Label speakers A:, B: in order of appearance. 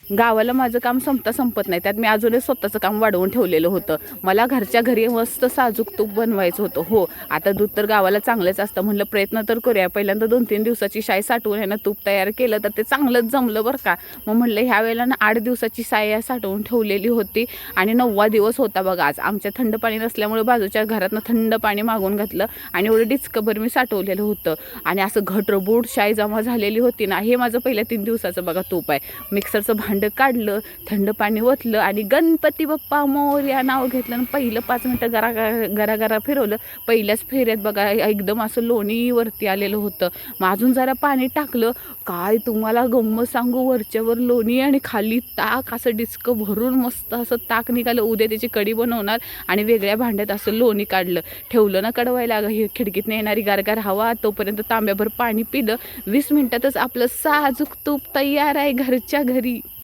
A: गावाला माझं काम संपत नाही, त्यात मी अजूनही स्वतःचं काम वाढवून ठेवलेलं होतं. मला घरच्या घरी मस्त साजूक तूप बनवायचं होतं. हो, आता दूध तर गावाला चांगलंच असतं, म्हणलं प्रयत्न तर करूया. पहिल्यांदा 2-3 दिवसाची साय साठवून आहे ना तूप तयार केलं तर ते चांगलंच जमलं बरं का. मग म्हणलं ह्या वेळेला ना 8 दिवसाची साय साठवून ठेवलेली होती आणि 9वा दिवस होता बघा आज. आमच्या थंड पाणी नसल्यामुळे बाजूच्या घरातनं थंड पाणी मागून घातलं आणि एवढं डिचकभर मी साठवलेलं होतं आणि असं घटरबूड शाई जमा झालेली होती ना. हे माझं पहिल्या 3 दिवसाचं बघा तूप आहे. मिक्सरचं भांडं काढलं, थंड पाणी ओतलं आणि गणपती बाप्पा मोरया नाव घेतलं आणि पहिलं 5 मिनटं गरा फिरवलं. पहिल्याच फेऱ्यात बघा एकदम असं लोणी वरती आलेलं होतं. मग अजून जरा पाणी टाकलं, काय तुम्हाला गंमत सांगू, वरच्यावर लोणी आणि खाली ताक, असं डिस्क भरून मस्त असं ताक निघालं. उद्या त्याची कढी बनवणार आणि वेगळ्या भांड्यात असं लोणी काढलं, ठेवलं ना कडवायला. हे खिडकीतनं येणारी गारगार हवा, तोपर्यंत तांब्याभर पाणी पिलं. 20 मिनिटातच आपलं साजूक तूप तयार आहे घरच्या घरी.